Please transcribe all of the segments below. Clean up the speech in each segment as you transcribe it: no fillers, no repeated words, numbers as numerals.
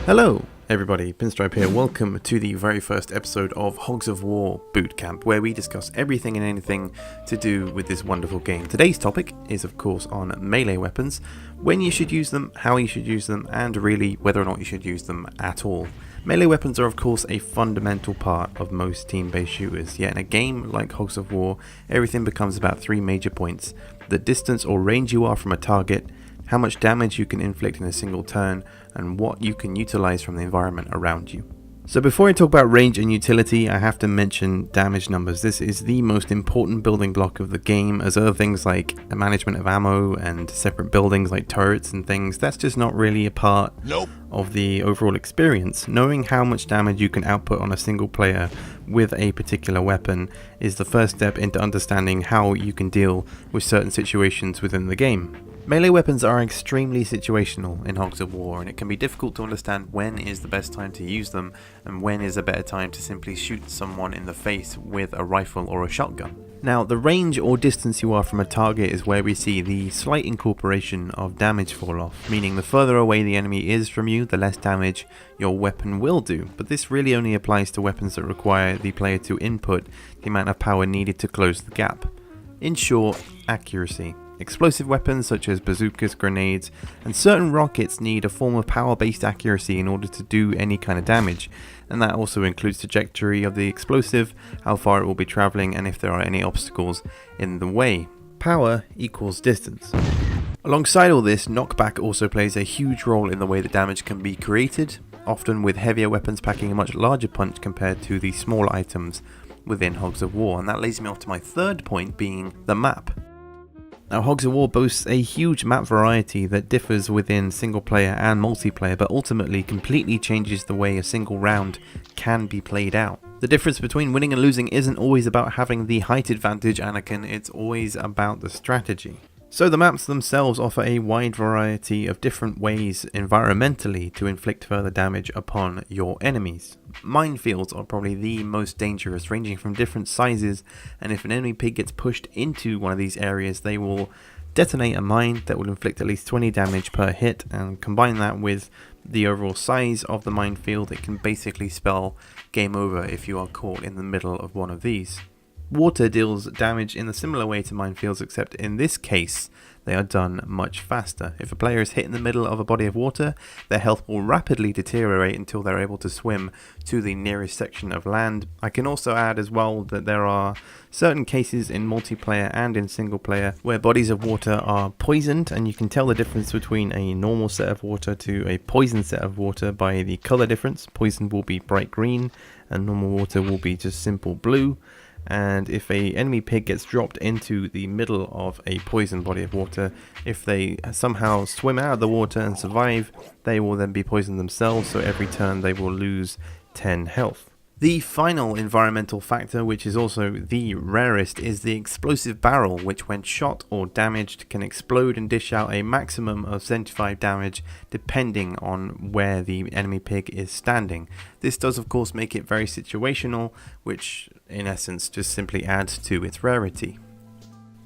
Hello everybody, Pinstripe here. Welcome to the very first episode of Hogs of War Bootcamp, where we discuss everything and anything to do with this wonderful game. Today's topic is of course on melee weapons, when you should use them, how you should use them, and really whether or not you should use them at all. Melee weapons are of course a fundamental part of most team-based shooters, yet in a game like Hogs of War, everything becomes about three major points: the distance or range you are from a target, how much damage you can inflict in a single turn, and what you can utilize from the environment around you. So before I talk about range and utility, I have to mention damage numbers. This is the most important building block of the game, as other things like the management of ammo and separate buildings like turrets and things, that's just not really a part of the overall experience. Knowing how much damage you can output on a single player with a particular weapon is the first step into understanding how you can deal with certain situations within the game. Melee weapons are extremely situational in Hogs of War, and it can be difficult to understand when is the best time to use them and when is a better time to simply shoot someone in the face with a rifle or a shotgun. Now, the range or distance you are from a target is where we see the slight incorporation of damage fall off, meaning the further away the enemy is from you, the less damage your weapon will do. But this really only applies to weapons that require the player to input the amount of power needed to close the gap. In short, accuracy. Explosive weapons such as bazookas, grenades, and certain rockets need a form of power-based accuracy in order to do any kind of damage, and that also includes trajectory of the explosive, how far it will be travelling, and if there are any obstacles in the way. Power equals distance. Alongside all this, knockback also plays a huge role in the way that damage can be created, often with heavier weapons packing a much larger punch compared to the smaller items within Hogs of War, and that leads me off to my third point, being the map. Now, Hogs of War boasts a huge map variety that differs within single player and multiplayer, but ultimately completely changes the way a single round can be played out. The difference between winning and losing isn't always about having the height advantage, Anakin, it's always about the strategy. So the maps themselves offer a wide variety of different ways environmentally to inflict further damage upon your enemies. Minefields are probably the most dangerous, ranging from different sizes, and if an enemy pig gets pushed into one of these areas, they will detonate a mine that will inflict at least 20 damage per hit, and combine that with the overall size of the minefield, it can basically spell game over if you are caught in the middle of one of these. Water deals damage in a similar way to minefields, except in this case they are done much faster. If a player is hit in the middle of a body of water, their health will rapidly deteriorate until they're able to swim to the nearest section of land. I can also add as well that there are certain cases in multiplayer and in single player where bodies of water are poisoned, and you can tell the difference between a normal set of water to a poisoned set of water by the color difference. Poison will be bright green and normal water will be just simple blue. And if a enemy pig gets dropped into the middle of a poisoned body of water, if they somehow swim out of the water and survive, they will then be poisoned themselves, so every turn they will lose 10 health. The final environmental factor, which is also the rarest, is the explosive barrel, which when shot or damaged can explode and dish out a maximum of 75 damage depending on where the enemy pig is standing. This does of course make it very situational, which in essence just simply adds to its rarity.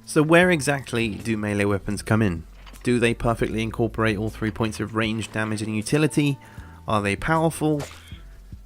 So where exactly do melee weapons come in? Do they perfectly incorporate all 3 points of range, damage and utility? Are they powerful?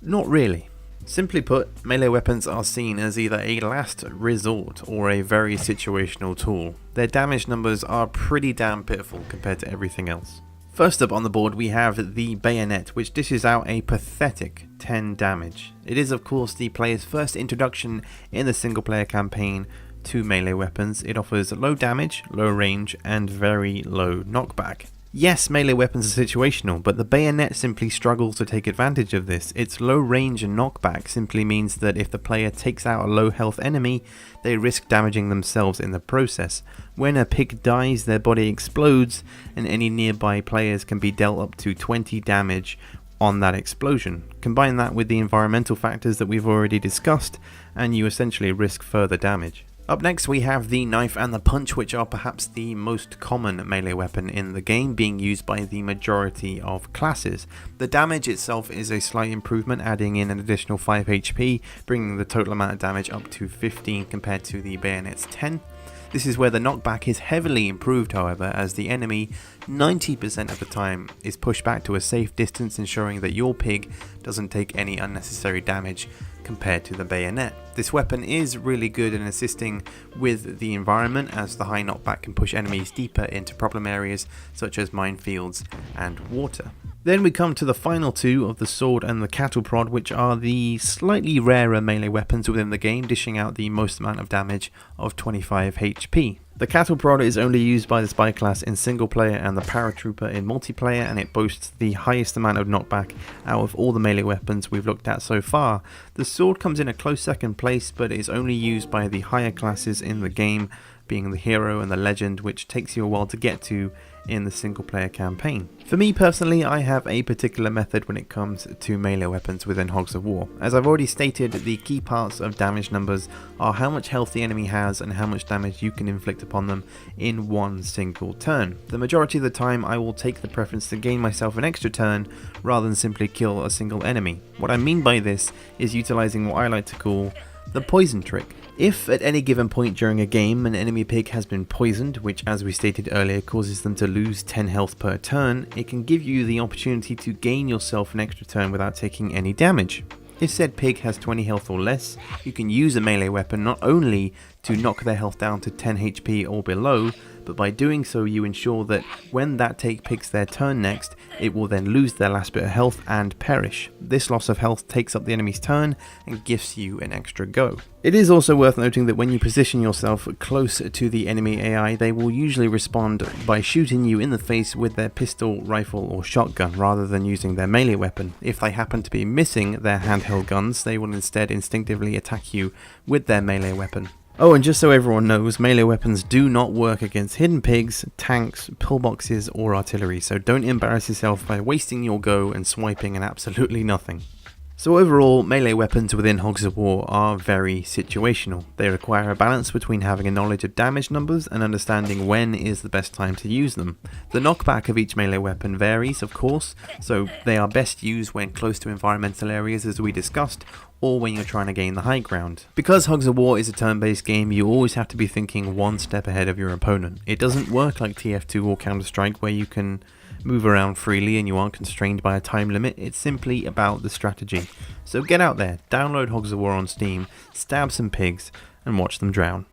Not really. Simply put, melee weapons are seen as either a last resort or a very situational tool. Their damage numbers are pretty damn pitiful compared to everything else. First up on the board we have the bayonet, which dishes out a pathetic 10 damage. It is of course the player's first introduction in the single player campaign to melee weapons. It offers low damage, low range and very low knockback. Yes, melee weapons are situational, but the bayonet simply struggles to take advantage of this. Its low range and knockback simply means that if the player takes out a low health enemy, they risk damaging themselves in the process. When a pig dies, their body explodes, and any nearby players can be dealt up to 20 damage on that explosion. Combine that with the environmental factors that we've already discussed, and you essentially risk further damage. Up next we have the knife and the punch, which are perhaps the most common melee weapon in the game, being used by the majority of classes. The damage itself is a slight improvement, adding in an additional 5 HP, bringing the total amount of damage up to 15 compared to the bayonet's 10. This is where the knockback is heavily improved, however, as the enemy 90% of the time is pushed back to a safe distance, ensuring that your pig doesn't take any unnecessary damage compared to the bayonet. This weapon is really good in assisting with the environment, as the high knockback can push enemies deeper into problem areas such as minefields and water. Then we come to the final two of the sword and the cattle prod, which are the slightly rarer melee weapons within the game, dishing out the most amount of damage of 25 HP. The cattle prod is only used by the spy class in single player and the paratrooper in multiplayer, and it boasts the highest amount of knockback out of all the melee weapons we've looked at so far. The sword comes in a close second place, but is only used by the higher classes in the game, being the hero and the legend, which takes you a while to get to in the single player campaign. For me personally, I have a particular method when it comes to melee weapons within Hogs of War. As I've already stated, the key parts of damage numbers are how much health the enemy has and how much damage you can inflict upon them in one single turn. The majority of the time I will take the preference to gain myself an extra turn rather than simply kill a single enemy. What I mean by this is utilizing what I like to call the poison trick. If at any given point during a game an enemy pig has been poisoned, which as we stated earlier causes them to lose 10 health per turn, it can give you the opportunity to gain yourself an extra turn without taking any damage. If said pig has 20 health or less, you can use a melee weapon not only to knock their health down to 10 HP or below, but by doing so you ensure that when that picks their turn next, it will then lose their last bit of health and perish. This loss of health takes up the enemy's turn and gives you an extra go. It is also worth noting that when you position yourself close to the enemy AI, they will usually respond by shooting you in the face with their pistol, rifle or shotgun rather than using their melee weapon. If they happen to be missing their handheld guns, they will instead instinctively attack you with their melee weapon. Oh, and just so everyone knows, melee weapons do not work against hidden pigs, tanks, pillboxes or artillery, so don't embarrass yourself by wasting your go and swiping at absolutely nothing. So overall, melee weapons within Hogs of War are very situational. They require a balance between having a knowledge of damage numbers and understanding when is the best time to use them. The knockback of each melee weapon varies, of course, so they are best used when close to environmental areas as we discussed, or when you're trying to gain the high ground. Because Hogs of War is a turn-based game, you always have to be thinking one step ahead of your opponent. It doesn't work like TF2 or Counter-Strike where you can move around freely and you aren't constrained by a time limit. It's simply about the strategy. So get out there, download Hogs of War on Steam, stab some pigs, and watch them drown.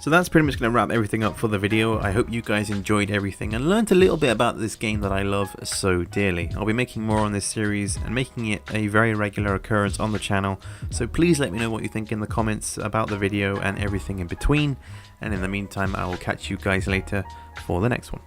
So that's pretty much going to wrap everything up for the video. I hope you guys enjoyed everything and learned a little bit about this game that I love so dearly. I'll be making more on this series and making it a very regular occurrence on the channel, so please let me know what you think in the comments about the video and everything in between, and in the meantime I will catch you guys later for the next one.